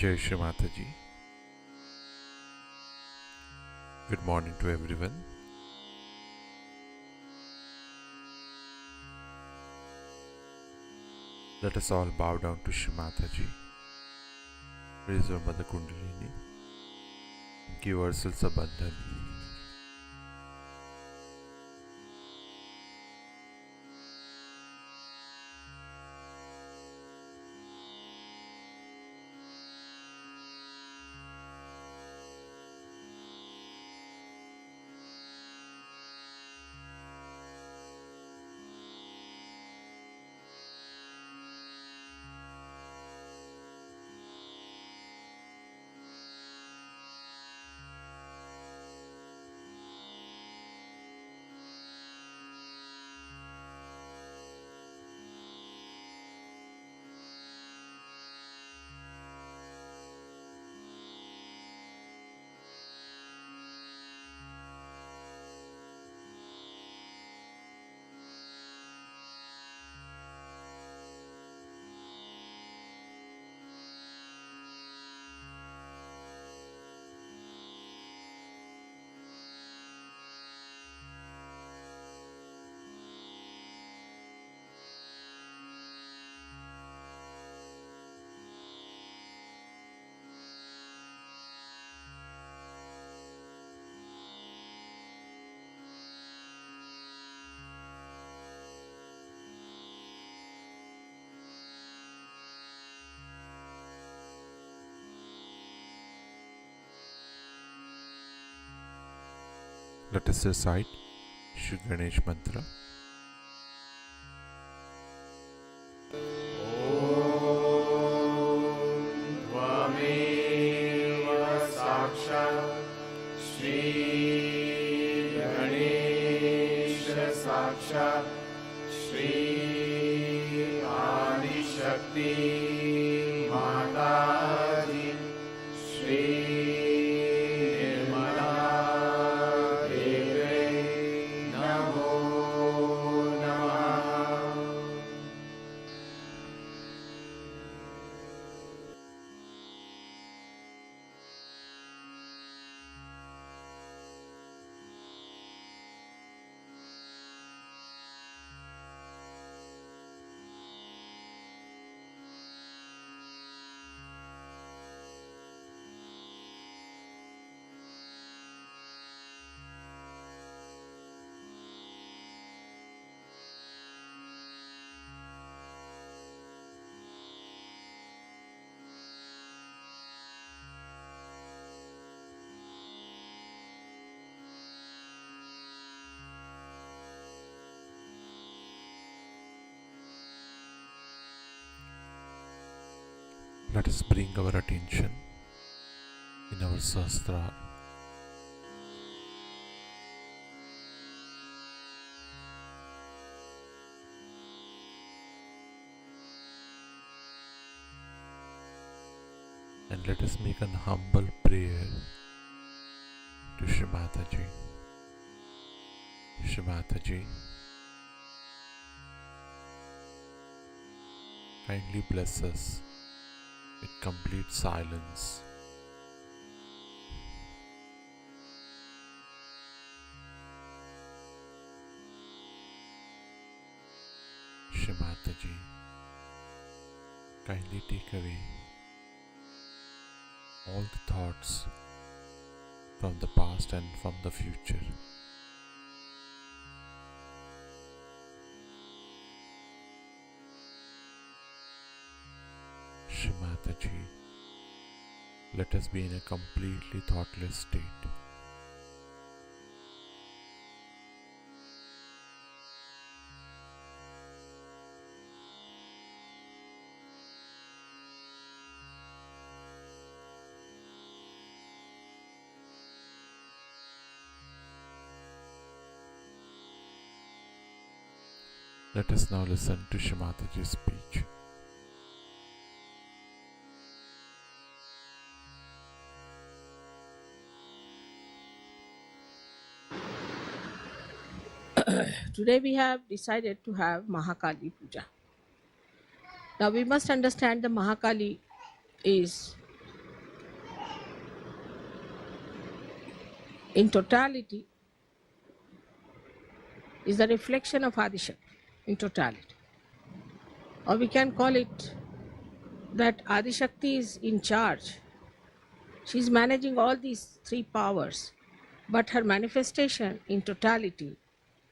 Jai Shri Mataji. Good morning to everyone. Let us all bow down to Shri Mataji. Raise our Mother Kundalini. Give ourselves a bandhan. Let us recite Shri Ganesh Mantra. त्वमेव साक्षात् श्री गणेश साक्षात् श्री आदिशक्ति माताजी श्री निर्मला देवे नमो नमः। Let us bring our attention in our Sahasrara. And let us make an humble prayer to Shri Mataji. Shri Mataji, kindly bless us with complete silence. Shri Mataji, kindly take away all the thoughts from the past and from the future. Shri Mataji, let us be in a completely thoughtless state. Let us now listen to Shri Mataji's speech. Today we have decided to have Mahakali Puja. Now we must understand the Mahakali is in totality is the reflection of Adishakti in totality. Or we can call it that Adishakti is in charge. She is managing all these three powers, but her manifestation in totality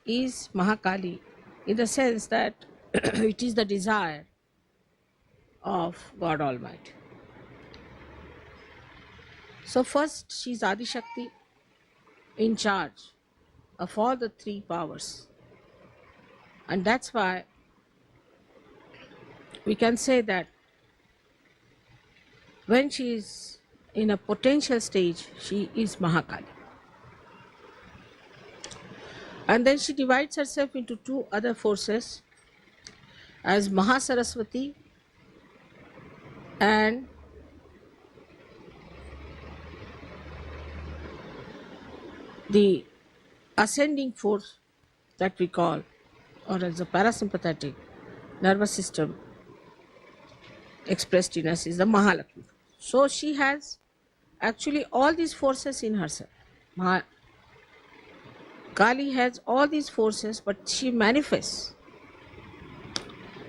is Mahakali, in the sense that it is the desire of God Almighty. So first she is Adishakti in charge of all the three powers. And that's why we can say that when she is in a potential stage, she is Mahakali. And then she divides herself into two other forces as Mahasaraswati and the ascending force that we call, or as the parasympathetic nervous system expressed in us, is the Mahalakshmi. So she has actually all these forces in herself. Kali has all these forces, but she manifests.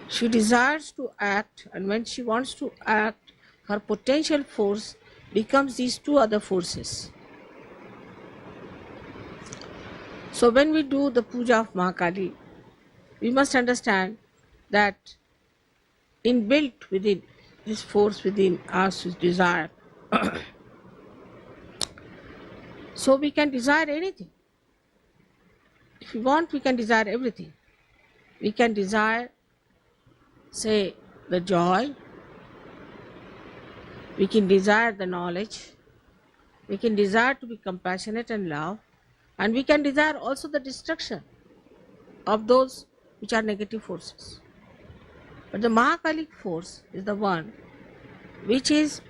She desires to act, and when she wants to act, her potential force becomes these two other forces. So when we do the puja of Mahakali, we must understand that inbuilt within this force within us is desire. So we can desire anything. If we want, we can desire everything. We can desire, say, the joy. We can desire the knowledge. We can desire to be compassionate and love. And we can desire also the destruction of those which are negative forces. But the Mahakalic force is the one which is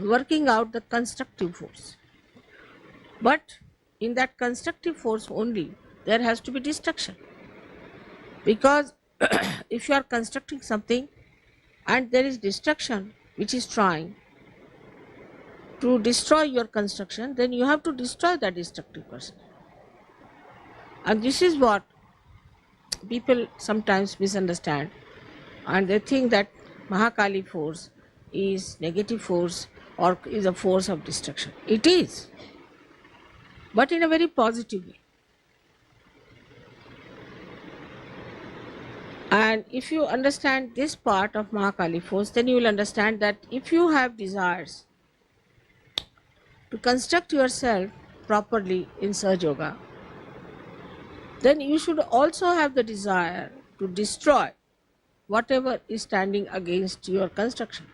working out the constructive force. But in that constructive force only, there has to be destruction. Because if you are constructing something and there is destruction which is trying to destroy your construction, then you have to destroy that destructive person. And this is what people sometimes misunderstand, and they think that Mahakali force is negative force or is a force of destruction. It is, but in a very positive way. And if you understand this part of Mahakali force, then you will understand that if you have desires to construct yourself properly in Sahaja Yoga, then you should also have the desire to destroy whatever is standing against your construction.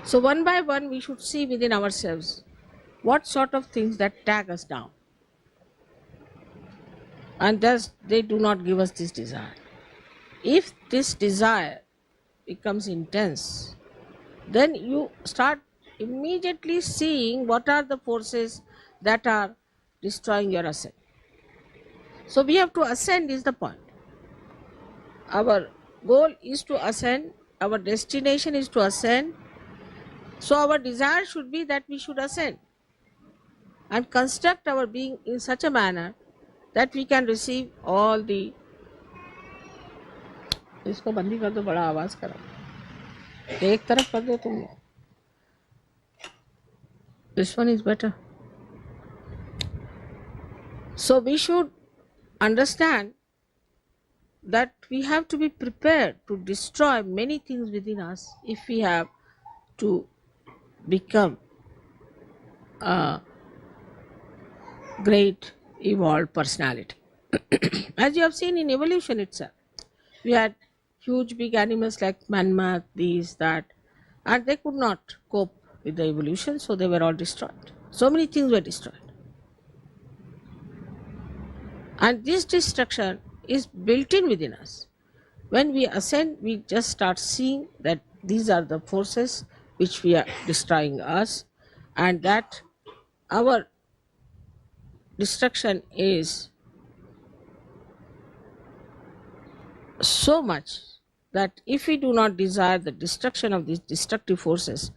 So one by one we should see within ourselves what sort of things that tag us down. And thus they do not give us this desire. If this desire becomes intense, then you start immediately seeing what are the forces that are destroying your ascent. So we have to ascend is the point. Our goal is to ascend, our destination is to ascend. So our desire should be that we should ascend and construct our being in such a manner that we can receive all the. इसको बंदी कर दो, बड़ा आवाज करो, एक तरफ कर दो तुम. This one is better. So we should understand that we have to be prepared to destroy many things within us if we have to become a great evolved personality. As you have seen in evolution itself, we had huge big animals like mammoth, these, that, and they could not cope with the evolution, so they were all destroyed. So many things were destroyed. And this destruction is built in within us. When we ascend, we just start seeing that these are the forces which we are destroying us, and that our destruction is so much that if we do not desire the destruction of these destructive forces,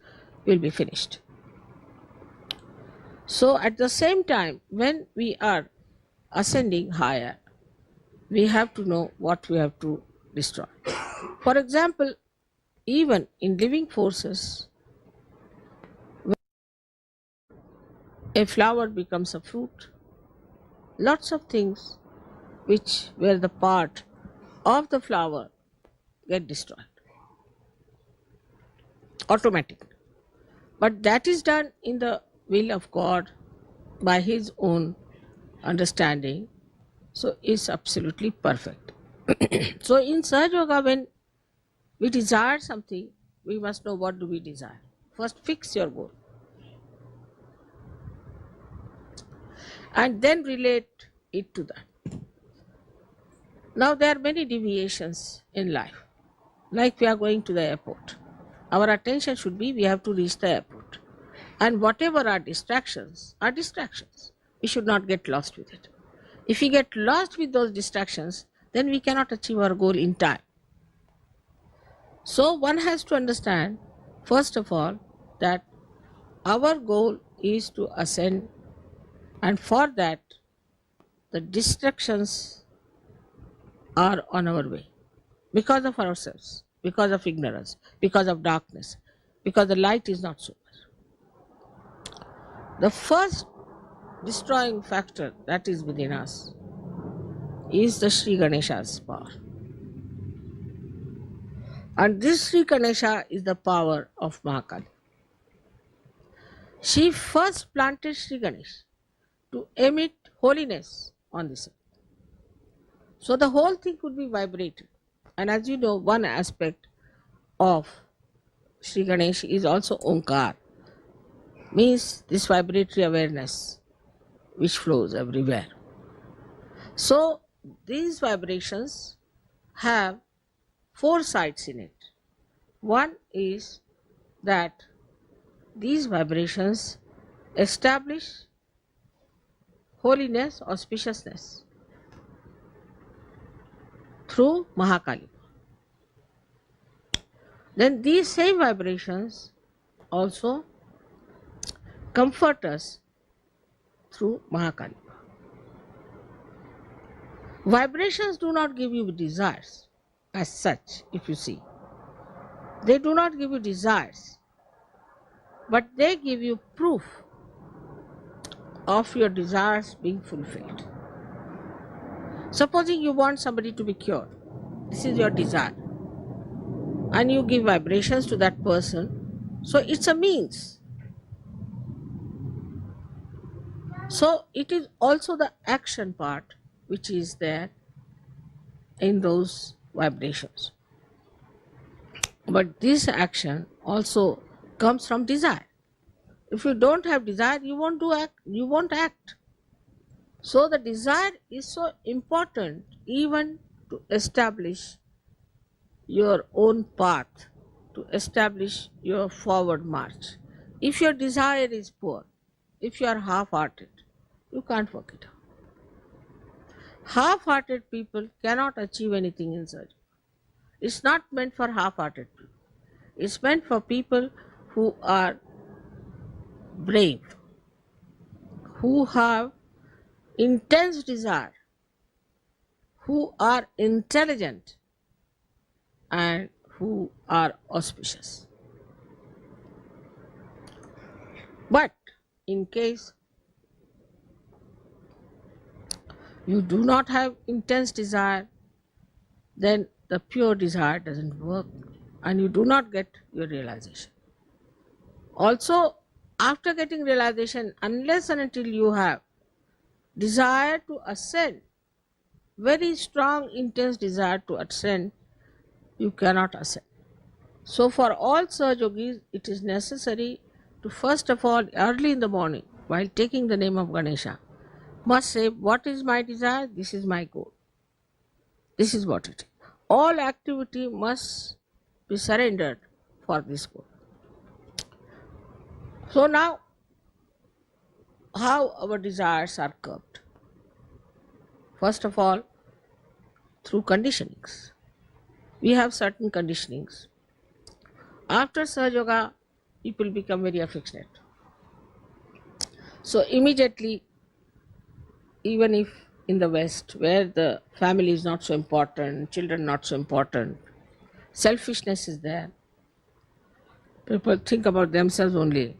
we will be finished. So at the same time, when we are ascending higher, we have to know what we have to destroy. For example, even in living forces, a flower becomes a fruit. Lots of things which were the part of the flower get destroyed automatically. But that is done in the will of God by His own understanding. So it's absolutely perfect. So in Sahaja Yoga, when we desire something, we must know what do we desire. First fix your goal and then relate it to that. Now there are many deviations in life. Like we are going to the airport. Our attention should be we have to reach the airport. And whatever are distractions. We should not get lost with it. If we get lost with those distractions, then we cannot achieve our goal in time. So one has to understand, first of all, that our goal is to ascend, and for that, the distractions are on our way because of ourselves, because of ignorance, because of darkness, because the light is not so much. The first destroying factor that is within us is the Sri Ganesha's power. And this Sri Ganesha is the power of Mahakali. She first planted Sri Ganesh to emit holiness on this earth. So the whole thing could be vibrated. And as you know, one aspect of Sri Ganesh is also Omkar, means this vibratory awareness which flows everywhere. So these vibrations have 4 sides in it. One is that these vibrations establish holiness, auspiciousness through Mahakali. Then these same vibrations also comfort us through Mahakali. Vibrations do not give you desires as such, if you see. They do not give you desires, but they give you proof of your desires being fulfilled. Supposing you want somebody to be cured, this is your desire, and you give vibrations to that person, so it's a means. So it is also the action part which is there in those vibrations. But this action also comes from desire. If you don't have desire, you won't act. So the desire is so important even to establish your own path, to establish your forward march. If your desire is poor, if you are half-hearted, you can't work it out. Half-hearted people cannot achieve anything in surgery. It's not meant for half-hearted people. It's meant for people who are brave, who have intense desire, who are intelligent, and who are auspicious. But in case you do not have intense desire, then the pure desire doesn't work and you do not get your realization. Also, after getting realization, unless and until you have desire to ascend, very strong, intense desire to ascend, you cannot ascend. So for all Sahaja Yogis, it is necessary to first of all, early in the morning, while taking the name of Ganesha, must say, what is my desire? This is my goal. This is what it is. All activity must be surrendered for this goal. So now, how our desires are curbed? First of all, through conditionings. We have certain conditionings. After Sahaja Yoga, people become very affectionate. So immediately, even if in the West, where the family is not so important, children not so important, selfishness is there. People think about themselves only.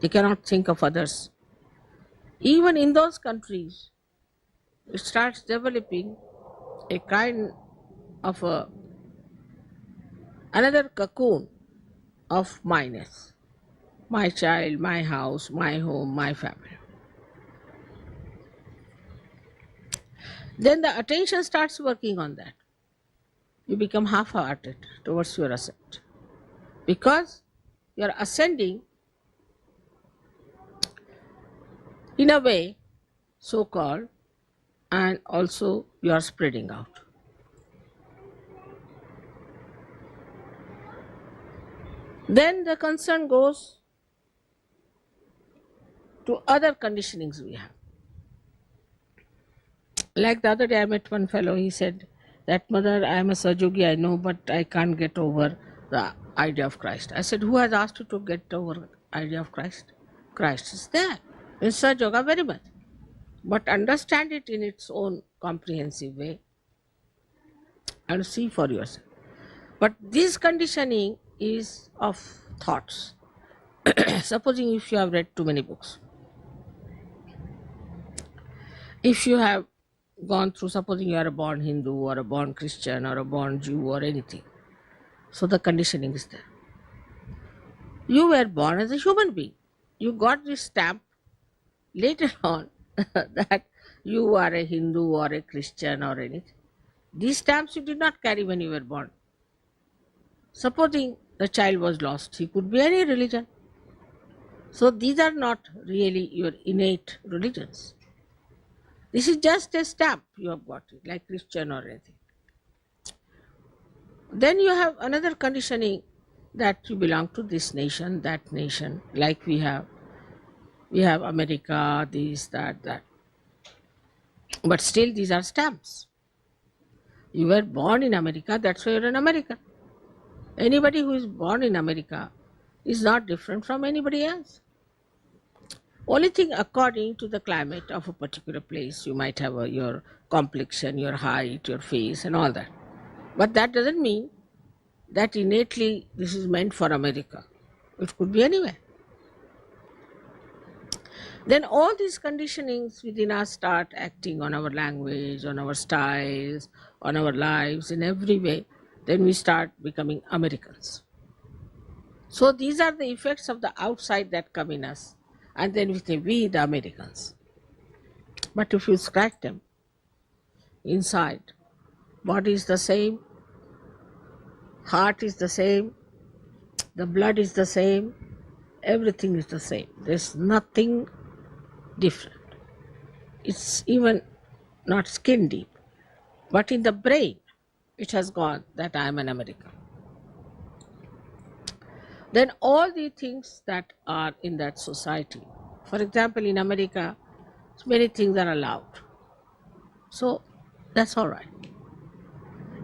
They cannot think of others. Even in those countries, it starts developing a kind of another cocoon of myness. My child, my house, my home, my family. Then the attention starts working on that. You become half-hearted towards your ascent. Because you are ascending in a way, so-called, and also you are spreading out. Then the concern goes to other conditionings we have. Like the other day I met one fellow, he said that, Mother, I am a Sajogi, I know, but I can't get over the idea of Christ. I said, who has asked you to get over the idea of Christ? Christ is there in Sajoga very much. But understand it in its own comprehensive way and see for yourself. But this conditioning is of thoughts. Supposing if you have read too many books, if you have gone through, supposing you are a born Hindu or a born Christian or a born Jew or anything, so the conditioning is there. You were born as a human being. You got this stamp later on that you are a Hindu or a Christian or anything. These stamps you did not carry when you were born. Supposing the child was lost, he could be any religion. So these are not really your innate religions. This is just a stamp you have got, it, like Christian or anything. Then you have another conditioning that you belong to this nation, that nation, like we have America, this, that. But still these are stamps. You were born in America, that's why you're an American. Anybody who is born in America is not different from anybody else. Only thing, according to the climate of a particular place, you might have your complexion, your height, your face and all that. But that doesn't mean that innately this is meant for America. It could be anywhere. Then all these conditionings within us start acting on our language, on our styles, on our lives, in every way. Then we start becoming Americans. So these are the effects of the outside that come in us. And then we say, we the Americans. But if you scratch them, inside, body is the same, heart is the same, the blood is the same, everything is the same. There's nothing different. It's even not skin deep. But in the brain, it has gone that I am an American. Then all the things that are in that society, for example, in America, many things are allowed. So that's all right.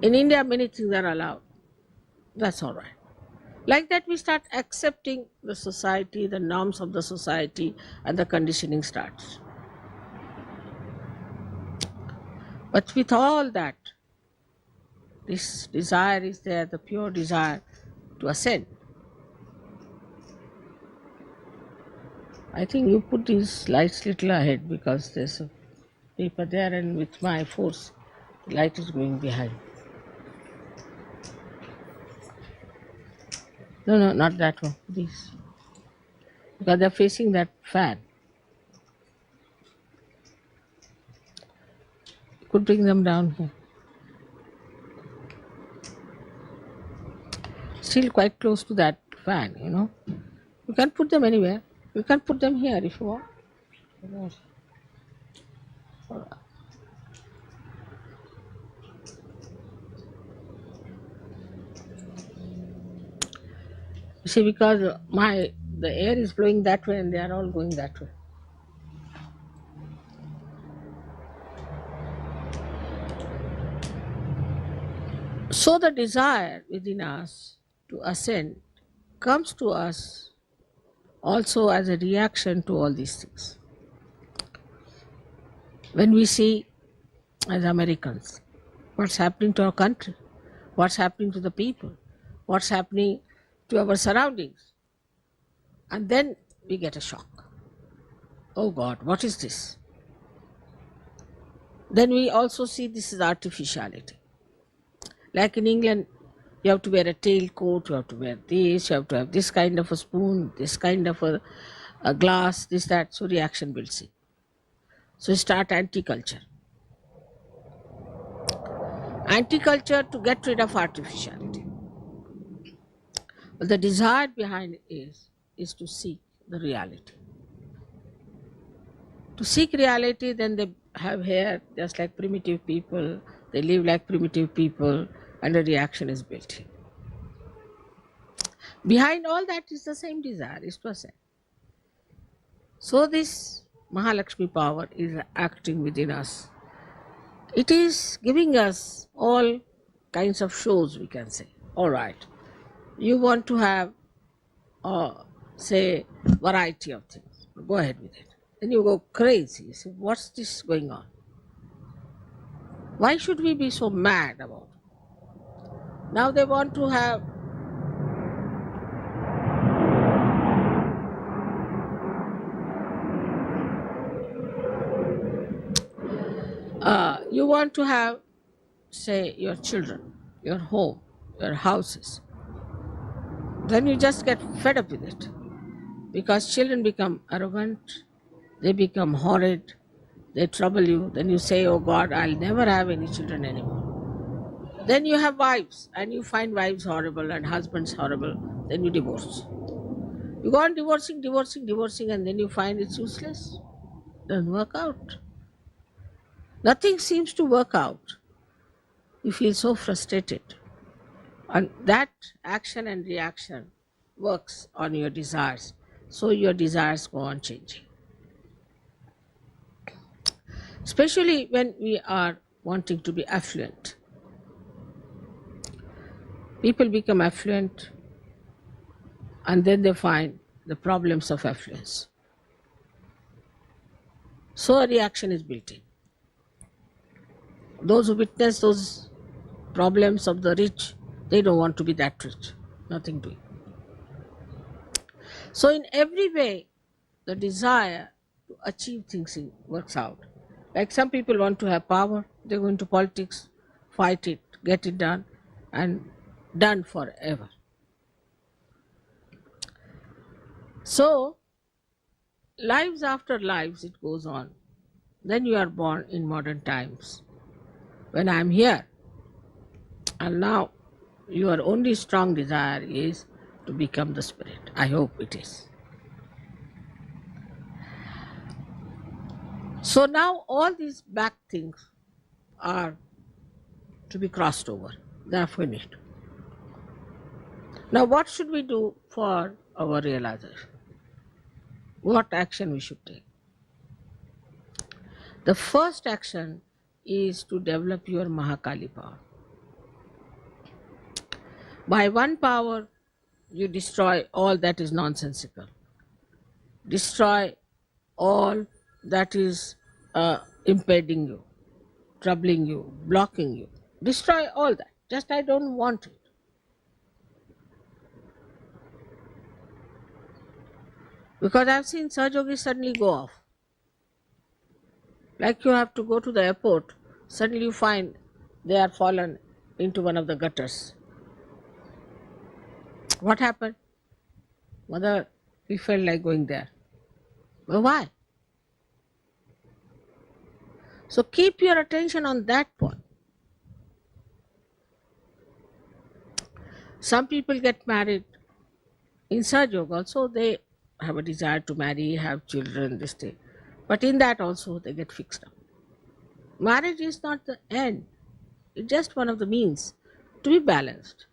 In India, many things are allowed. That's all right. Like that, we start accepting the society, the norms of the society, and the conditioning starts. But with all that, this desire is there, the pure desire to ascend. I think you put these lights little ahead because there's a paper there, and with my force, the light is going behind. No, not that one, these. Because they're facing that fan. You could bring them down here. Still quite close to that fan, you know. You can put them anywhere. You can put them here if you want. You see, because the air is blowing that way and they are all going that way. So the desire within us to ascend comes to us also as a reaction to all these things. When we see, as Americans, what's happening to our country, what's happening to the people, what's happening to our surroundings, and then we get a shock. Oh God, what is this? Then we also see this is artificiality. Like in England, you have to wear a tailcoat, you have to wear this, you have to have this kind of a spoon, this kind of a glass, this, that. So reaction builds in. So start anti-culture. Anti-culture to get rid of artificiality. But the desire behind it is to seek the reality. To seek reality, then they have hair just like primitive people, they live like primitive people, and a reaction is built in. Behind all that is the same desire, is to ascend. So this Mahalakshmi power is acting within us. It is giving us all kinds of shows, we can say. All right, you want to have, say, variety of things. Go ahead with it. Then you go crazy. You say, what's this going on? Why should we be so mad about it? Now they want to have you want to have, say, your children, your home, your houses. Then you just get fed up with it. Because children become arrogant, they become horrid, they trouble you. Then you say, oh God, I'll never have any children anymore. Then you have wives, and you find wives horrible and husbands horrible. Then you divorce. You go on divorcing, and then you find it's useless. Doesn't work out. Nothing seems to work out. You feel so frustrated. And that action and reaction works on your desires. So your desires go on changing. Especially when we are wanting to be affluent. People become affluent and then they find the problems of affluence. So a reaction is built in. Those who witness those problems of the rich, they don't want to be that rich. Nothing doing. So in every way, the desire to achieve things works out. Like some people want to have power, they go into politics, fight it, get it done, and done forever. So, lives after lives, it goes on. Then you are born in modern times. When I am here, and now your only strong desire is to become the spirit. I hope it is. So now all these back things are to be crossed over. They are finished. Now what should we do for our realization? What action we should take? The first action is to develop your Mahakali power. By one power, you destroy all that is nonsensical. Destroy all that is impeding you, troubling you, blocking you. Destroy all that. Just I don't want it. Because I've seen Sahajogis suddenly go off. Like you have to go to the airport, suddenly you find they are fallen into one of the gutters. What happened? Mother, we felt like going there. Well, why? So keep your attention on that point. Some people get married in Sahajog also, they have a desire to marry, have children, this thing. But in that also they get fixed up. Marriage is not the end. It's just one of the means to be balanced.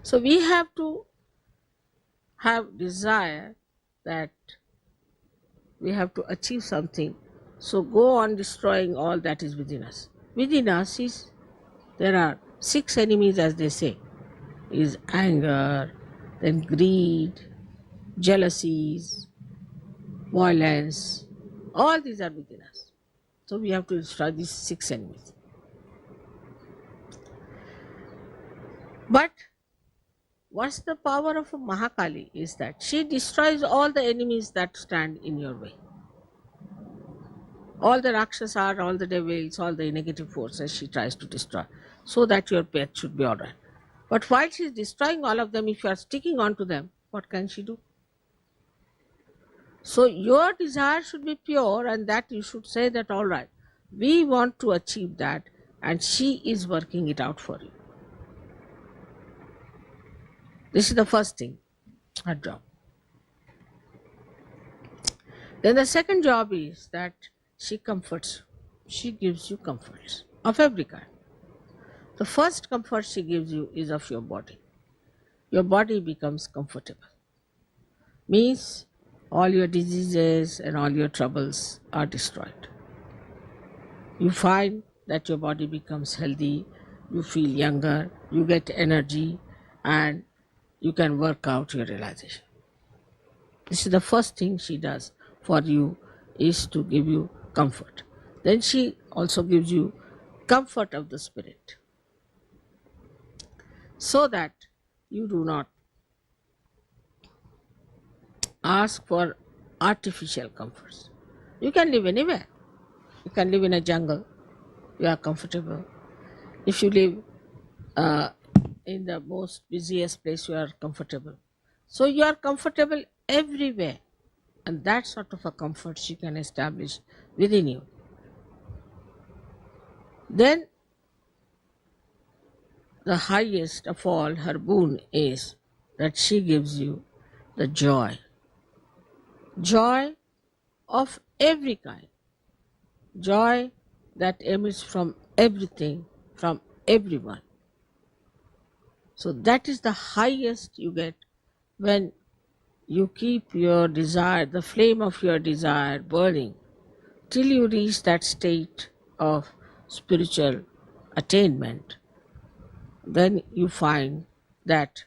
So we have to have desire that we have to achieve something. So go on destroying all that is within us. Within us there are 6 enemies, as they say. Is anger, then greed, jealousies, violence, all these are within us. So we have to destroy these 6 enemies. But what's the power of a Mahakali is that she destroys all the enemies that stand in your way. All the Rakshasas, all the devils, all the negative forces she tries to destroy, so that your path should be alright. But while she is destroying all of them, if you are sticking on to them, what can she do? So your desire should be pure, and that you should say that alright, we want to achieve that, and she is working it out for you. This is the first thing, her job. Then the second job is that she comforts you. She gives you comforts of every kind. The first comfort she gives you is of your body. Your body becomes comfortable. Means all your diseases and all your troubles are destroyed. You find that your body becomes healthy, you feel younger, you get energy, and you can work out your realization. This is the first thing she does for you, is to give you comfort. Then she also gives you comfort of the spirit, so that you do not ask for artificial comforts. You can live anywhere. You can live in a jungle, you are comfortable. If you live in the most busiest place, you are comfortable. So you are comfortable everywhere, and that sort of a comfort she can establish within you. Then the highest of all her boon is that she gives you the joy. Joy of every kind. Joy that emits from everything, from everyone. So that is the highest you get when you keep your desire, the flame of your desire burning, till you reach that state of spiritual attainment. Then you find that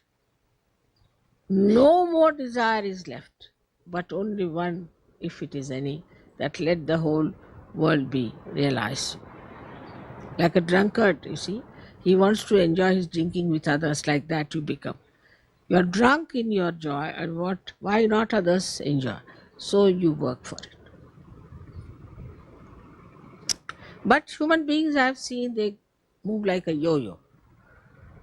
no more desire is left, but only one, if it is any, that let the whole world be realized. Like a drunkard, you see, he wants to enjoy his drinking with others, like that you become. You are drunk in your joy, and why not others enjoy? So you work for it. But human beings, I have seen, they move like a yo-yo.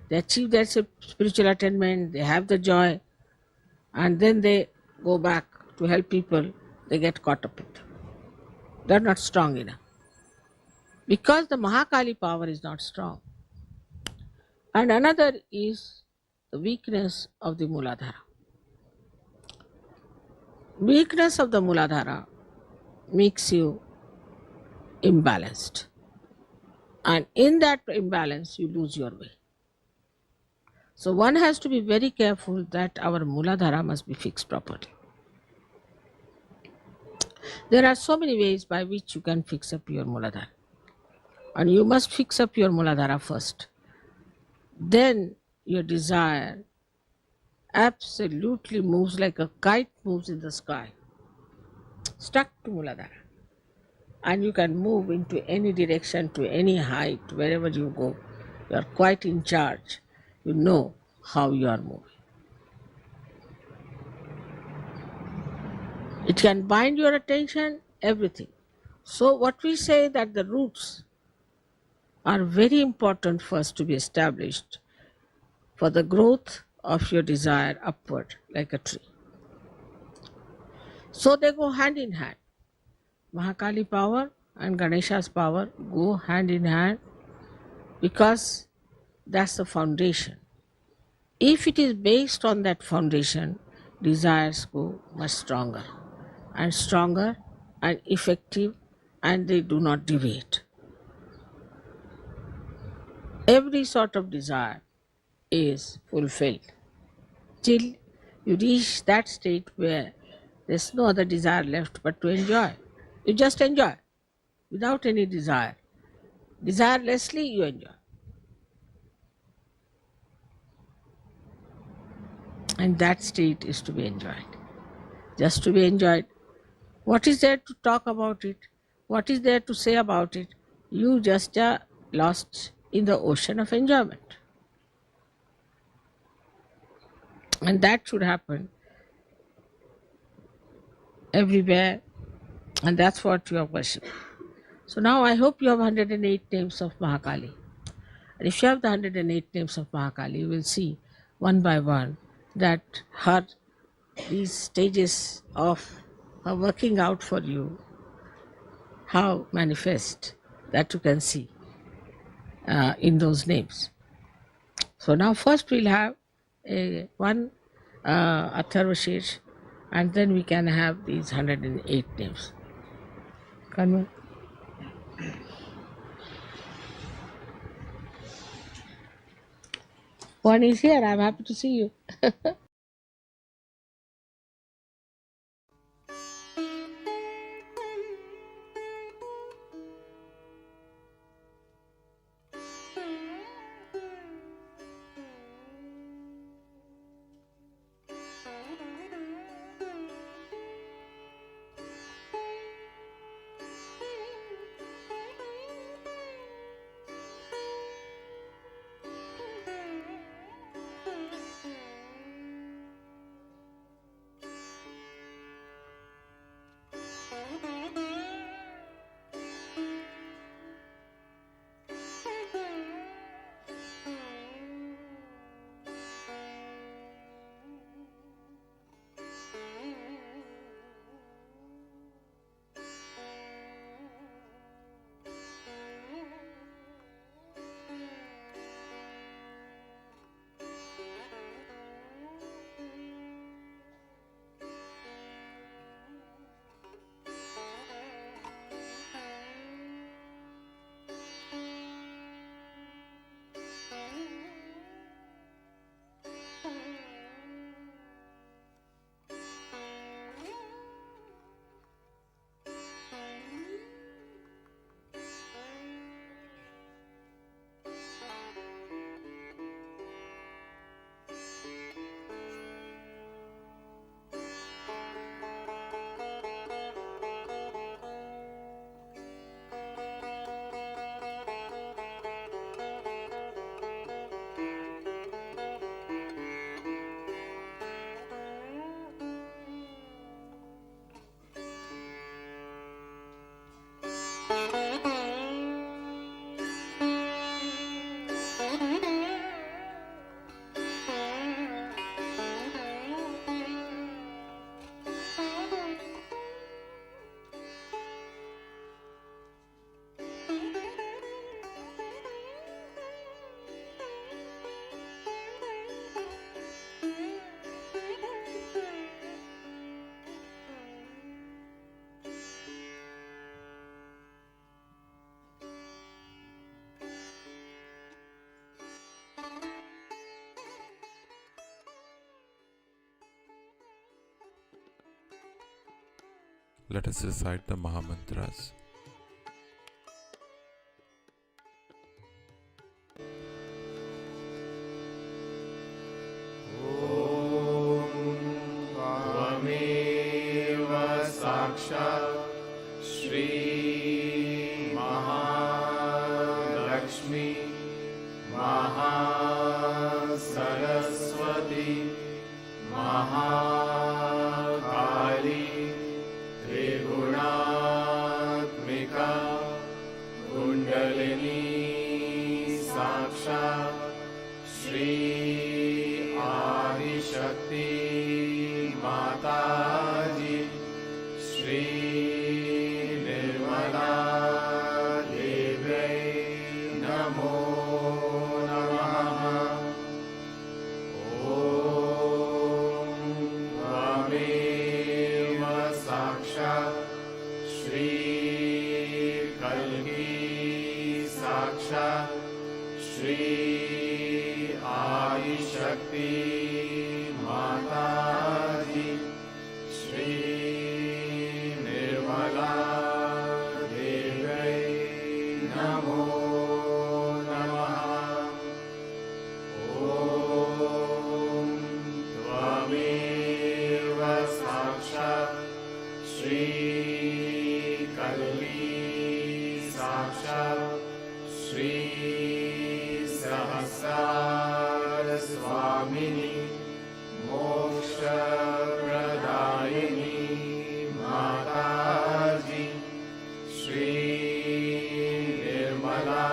They achieve their spiritual attainment, they have the joy, and then they go back to help people, they get caught up in it. They are not strong enough. Because the Mahakali power is not strong. And another is the weakness of the Muladhara. Weakness of the Muladhara makes you imbalanced. And in that imbalance, you lose your way. So one has to be very careful that our Muladhara must be fixed properly. There are so many ways by which you can fix up your Muladhara. And you must fix up your Muladhara first. Then your desire absolutely moves like a kite moves in the sky, stuck to Muladhara. And you can move into any direction, to any height, wherever you go. You are quite in charge. You know how you are moving. It can bind your attention, everything. So what we say that the roots are very important first to be established for the growth of your desire upward like a tree. So they go hand in hand. Mahakali power and Ganesha's power go hand in hand, because that's the foundation. If it is based on that foundation, desires go much stronger and effective, and they do not deviate. Every sort of desire is fulfilled till you reach that state where there's no other desire left but to enjoy. You just enjoy without any desire. Desirelessly you enjoy. And that state is to be enjoyed. Just to be enjoyed. What is there to talk about it? What is there to say about it? You just are lost in the ocean of enjoyment. And that should happen everywhere. And that's what you are worshipping. So now I hope you have 108 names of Mahakali. And if you have the 108 names of Mahakali, you will see one by one that these stages of her working out for you, how manifest that you can see in those names. So now first we'll have one Atharvashesh, and then we can have these 108 names. Kanwan? One is here. I'm happy to see you. Let us recite the Mahamantras. त्वमेव साक्षात् श्री महालक्ष्मी महासरस्वती महाकाली त्रिगुणात्मिका कुण्डलिनी साक्षात् श्री आदिशक्ति माताजी श्री निर्मला देव्यै नमो नमः। ॐ त्वमेव साक्षात् श्री कल्की साक्षात् श्री आदिशक्ति माताजी श्री निर्मला देव्यै नमो नमः। ॐ त्वमेव Shri Sahasrar Swamini Moksha Pradayini Mataji Shri Nirmala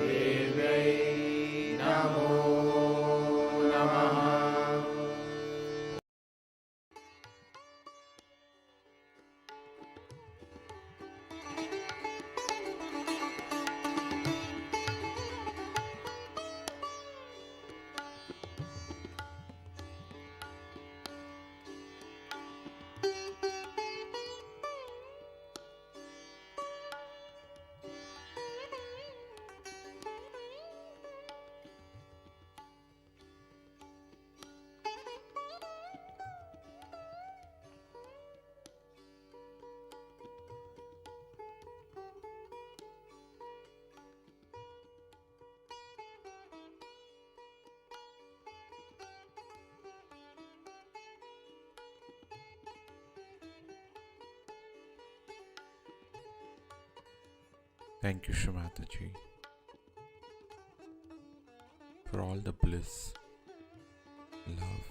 Devai Namo Namaha. Thank you, Shrimataji, for all the bliss, love,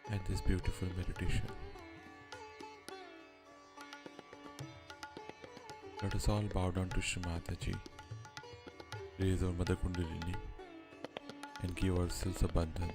and this beautiful meditation. Let us all bow down to Shrimataji, raise our Mother Kundalini, and give ourselves a bandhan.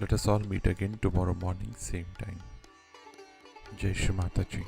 Let us all meet again tomorrow morning, same time. Jai Shri Mataji.